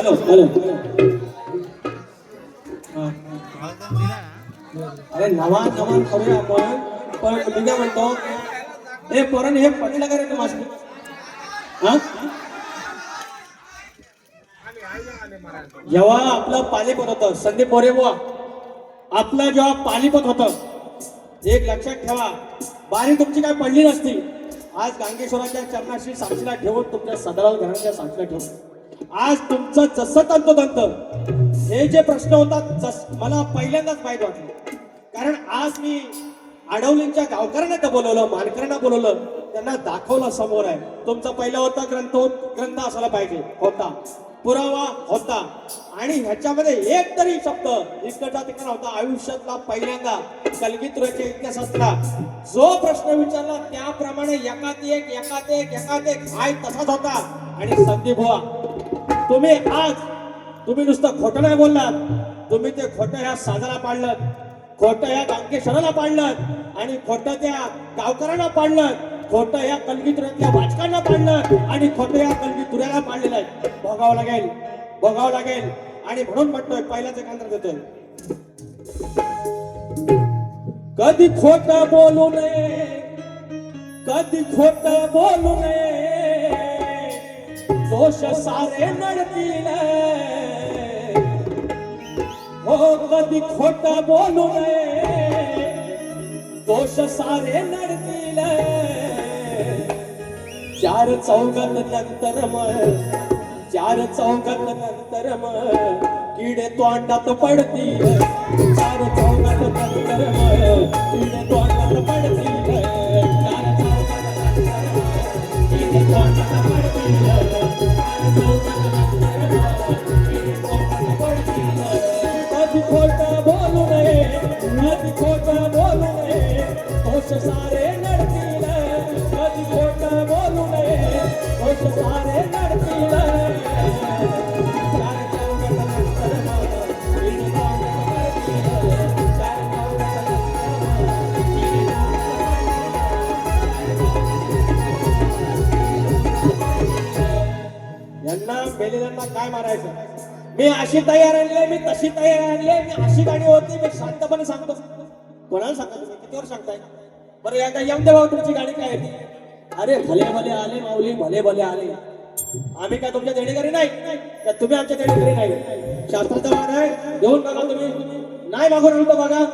Hello hello अरे नवा नवा करूया आपण. पण मी काय म्हणतो, हे पोरण हे पटलं का रे तुम्हाला? हा, जेव्हा आपलं पानिपत होतं संदीप बोरे बुवा, आपलं जेव्हा पानिपत होतं, एक लक्षात ठेवा, बारी तुमची काय पडली नसती. आज गांगेश्वराच्या चरणाशी साक्षीला ठेवून, तुमच्या सदराल घराच्या साक्षीला ठेवून आज तुमचं जसं तंतोतंत हे जे प्रश्न होतात मला पहिल्यांदाच माहीत वाटलं. कारण आज मी आडवलींच्या गावकऱ्यांना तर बोलवलं, मानकऱ्यांना बोलवलं, त्यांना दाखवलं समोर आहे. तुमचा पहिला होता ग्रंथ असायला पाहिजे, होता पुरावा होता, आणि ह्याच्यामध्ये एक तरी शब्द इकडचा तिकडे होता. आयुष्यातला पहिल्यांदा कलगीतुराच्या इतिहासातला जो प्रश्न विचारला त्याप्रमाणे एकात एक हाय तसाच होता. आणि संदीप बुवा, तुम्ही नुसतं खोटं नाही बोललात, तुम्ही ते खोटं ह्या साजाला पाडलं, खोटं ह्या गांगेश्वराला पाडलं, आणि खोटं त्या गावकऱ्यांना पाडलं, खोटं ह्या कलगीतुऱ्यातल्या वाचकांना पाडलं, आणि खोटं ह्या कलगीतुऱ्याला पाडलेलं आहे. भोगावं लागेल. आणि म्हणून म्हणतोय, पहिलाच एक अंतर देतोय, कधी खोटं बोलू नये, कधी खोटं बोलू नये, दोष सारे नडतील. हो, कधी खोटं बोलू नये, दोष सारे नडतील. चार चौघात नंतर मग किडे तोंडात पडतील. चार चौघात नंतर मग किडे तोंडात पडतील. किडे तोंडात पडतील. कधी खोटं बोलू नये, कधी खोटं बोलू नये, दोष सारे नडतील. कधी खोटं बोलू नये, दोष सारे नडतील. यांना मेलेल्यांना काय मारायचं? मी अशी तयार आणली, मी तशी तयार आणली, मी अशी गाडी होती, मी शांतपणे सांगतो. कोणाला सांगता तुम्ही? किती वर सांगताय? बरं एकदा येऊन दे भाऊ, तुमची गाडी काय होती? अरे भले भले आले माऊली, भले भले आले. आम्ही काय तुमच्या देणेकरी नाही, का तुम्ही आमच्या देणेकरी नाही? शास्त्राचा मान आहे, देऊन बघा. तुम्ही नाही मागून आणतो बघा.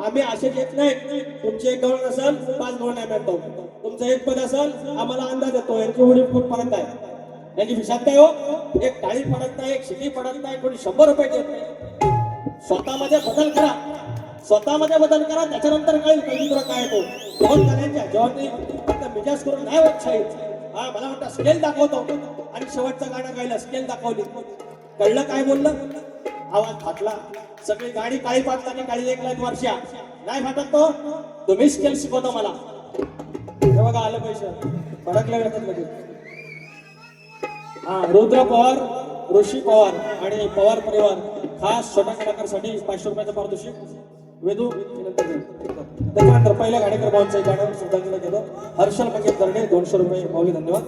आम्ही असे येत नाही. तुमची एक गवळ असेल, 5 गवळ नाही म्हणतो. तुमचं एक पद असेल, आम्हाला अंदाज येतो यांची उडी कुठपर्यंत आहे, यांची खिशात काय हो, एक टाळी पडत नाही, एक शिटी पडत नाही, कोणी 100 रुपये देत नाही. स्वतःमध्ये बदल करा, त्याच्यानंतर कळेल कलगीतुरा काय येतो. दोन गाण्यांच्या जेव्हा फक्त मिजाज करून नाही होत शाहीर. हा, मला वाटतं स्केल दाखवतो, आणि शेवटचं गाणं गायलं, स्केल दाखवली, कळलं काय बोललं, आवाज फाटला. सगळी गाडी काळी पाटलाची, काळी 1 लाख वर्षा नाही फाटत तो. तुम्ही स्केल शिकवतो मला. हे बघा आलं पैसे, फरकल्या वेळात लगेच. हा, रुद्र पवार, ऋषी पवार आणि पवार परिवार खास छोट्या कलाकारासाठी 500 रुपयाचं पारितोषिक. वेदू त्याच्यानंतर पहिल्या गाडेकर भाऊंचं एक गाणं श्रद्धांजली केलं. हर्षल मंगेश दर्डे 200 रुपये माऊली, धन्यवाद.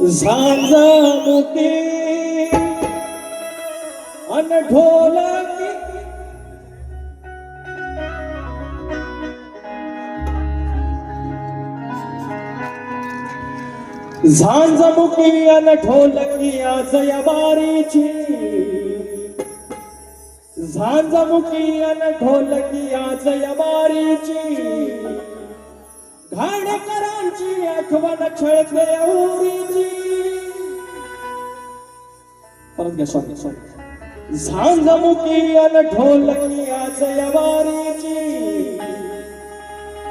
झांजमुखी अन ढोलकी, झांजमुखी अन ढोलकी आज या बारीची, झांजमुखी अन ढोलकी आज या बारीची, घाणेकरांची आठवण छळते औरीची. परत घ्या, सॉरी. झांजमुखी अन ढोलकी आज या बारीची,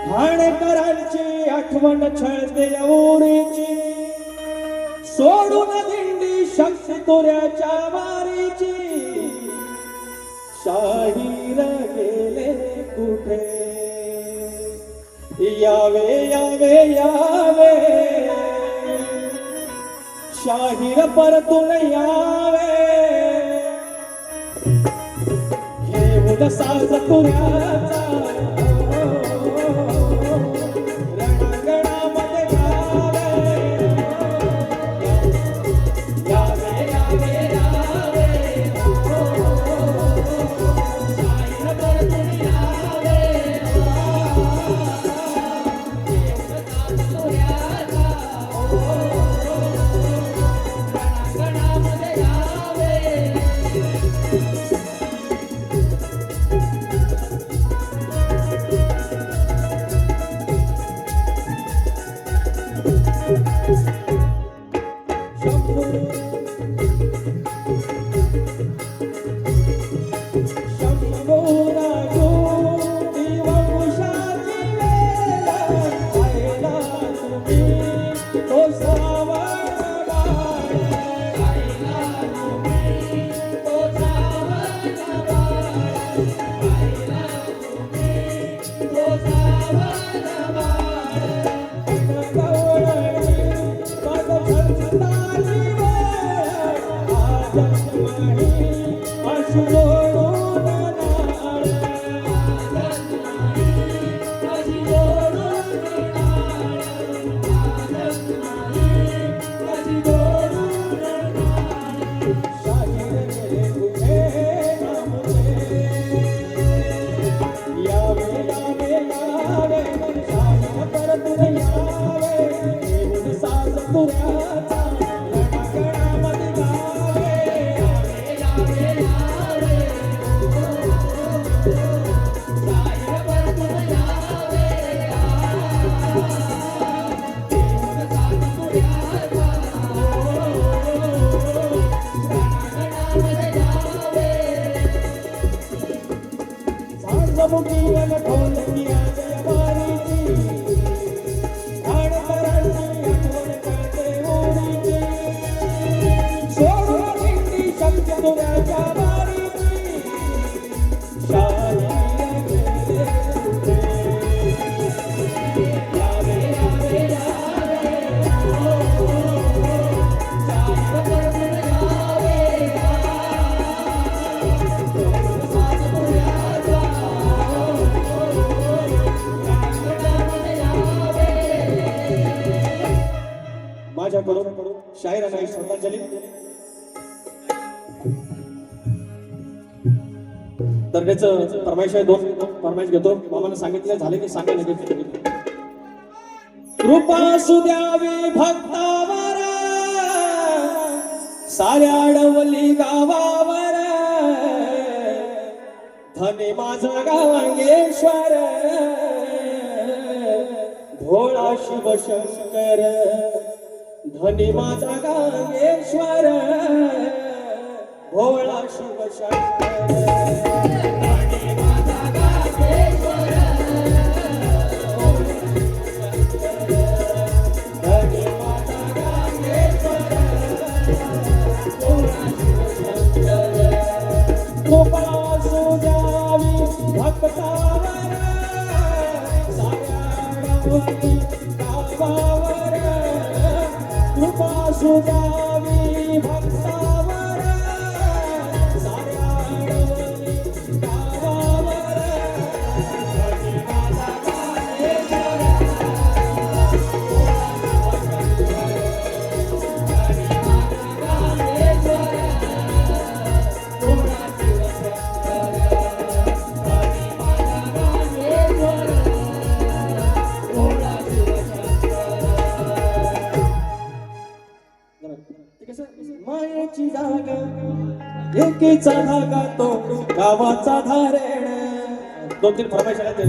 घाणेकरांची आठवण छळते औरीची. सोडून दिंडी शक्ती तुऱ्याच्या वारीची, शाहीर गेले कुठे, यावे यावे यावे, शाहीर परतून यावे. घेऊन साज तुऱ्याचा चमुकीवर ढोलकी आजय वारीची ठाणकरांची आठवण कळते ओढीची सोडून दिंडी शक्य तुऱ्याच्या वारीची शाही माझ्याकडून शाहिरांना ही श्रद्धांजली. दर्ग्याचं फरमाईश आहे, दोन फरमाईश घेतो. मामाला सांगितलं झाले की सांगा लगेच. कृपा सुद्यावी भक्तावर साऱ्या अडवली गावावर धने माझा गांगेश्वर भोळा शिवशंकर धनी माझा गांगेश्वर भोळा शिवशंकर धनी माझा गांगेश्वर धनी माझा गांगेश्वर भोळा शिवशंकर कृपा सुजावी भक्तावर साऱ्या गावावर कृपा सुजावी भक्तावर साऱ्या गावावर धनी माझा गांगेश्वर धनी माझा गांगेश्वर भोळा शिवशंकर धनी माझा गांगेश्वर भोळा मायेची जागा एकीचा धागा तो गावाचा धारण. दोन तीन फरमाईश आहेत.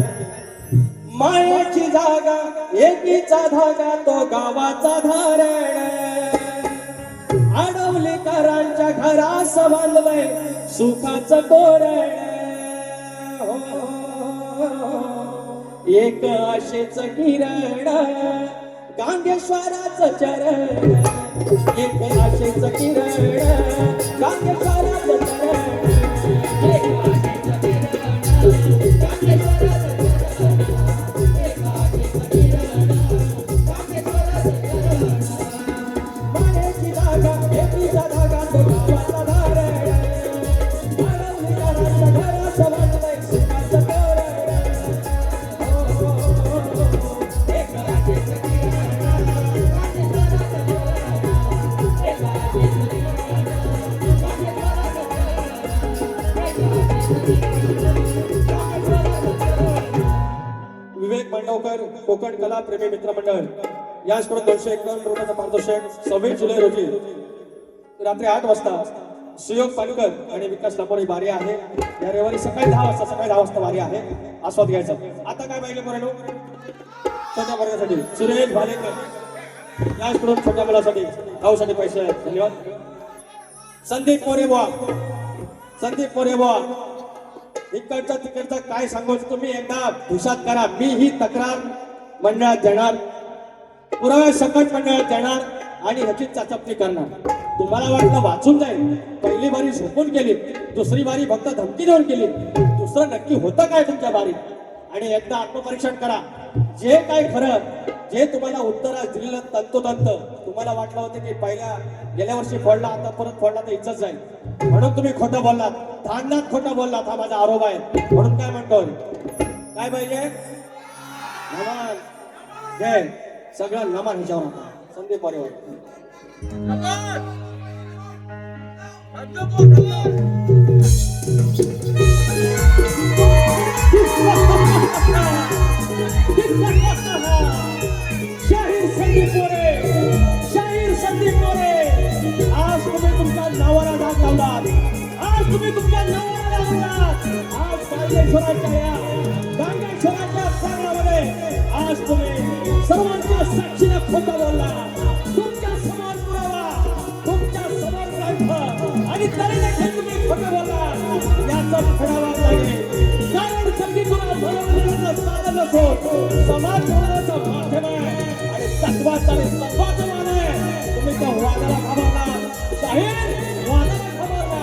मायेची जागा एकीचा धागा तो गावाचा धारण आडवलेकरांच्या घरास बांधलंय सुखाचं तोरण. एक आशेच किरण गांगेश्वराचं चरण एक आशेच किरण गांगेश्वराचं चरण एक आशेचं किरण गांगेश्वराचं चरण एक आशेचं किरण गांगेश्वराचं चरण. मायेची जागा एकीचा धागा तो गावाचा धारण आडवलेकरांच्या घराचं बांधलंय सुखाचं तोरण. एक आशेचं विवेक मांडवकर कोकण कला प्रेमी मित्र मंडळ याचकडून 251 रुपयाचा पारितोषिक. 26 जुलै रोजी रात्री 8 वाजता सुयोग पालुकर आणि विकास लांबोरी बारी आहे. या रविवारी सकाळी 10 वाजता बारी आहे. आस्वाद घ्यायचा. आता काय पाहिजे पोरांनो? छोट्या वर्गासाठी सुरेश भालेकर याचकडून छोट्या मुलासाठी गावसाठी पैसे आहेत. धन्यवाद. संदीप मोरेबुवा इकडचा तिकडचा काय सांगू तुम्ही एकदा भुशात करा. मी ही तक्रार मंडळात देणार, पुराव्या सकट मंडळात देणार आणि ह्याची चाचपणी करणार. तुम्हाला वाटलं वाचून जाईल. पहिली बारी झोपून केली, दुसरी बारी फक्त धमकी देऊन केली, दुसरं नक्की होतं काय तुमच्या बारीत? आणि एकदा आत्मपरीक्षण करा. जे काय खरं, जे तुम्हाला उत्तर दिलेलं तंतोतंत तुम्हाला वाटलं होतं की गेल्या वर्षी फोडला, आता परत फोडला तर इज्जत जाईल म्हणून तुम्ही खोटं बोललात, थांबनात खोटं बोललात. हा माझा आरोप आहे. म्हणून काय म्हणतोय, काय पाहिजे? नमन जय सगळं नमन ह्याच्यावर होता. संदीप परिवार शाहीर संदीप मोरे आज तुम्ही तुमच्या नावाला डाग लावलात. आज गांगेश्वराच्या प्रांगणामध्ये आज तुम्ही सर्वांच्या साक्षीने खोटं बोलला. तुमच्या समोर पुरावा, तुमच्या समोर ग्रंथ आणि तरी देखील तुम्ही खोटं बोलला. याचा फेडावा लागेल. कारण संदीप असून समाज जीवनाचं माध्यम आहे आणि तत्वाचं आणि तत्वाचं मान आहे. तुम्ही त्या वादाला घाबरला, शाहीर वादाला घाबरला.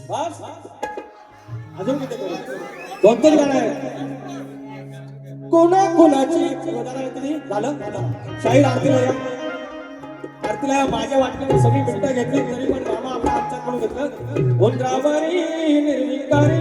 बस अजून किती करू? दोन तीन गाणं आहे. कोणा कोणाची झालं शाहीर आरतीला या. आरतीला माझ्या वाटण्याने सगळी मिठ्ठा घेतली तरी पण मामा आपल्या हातच्याकडून घेतलं. उंदरावरी निर्विकारी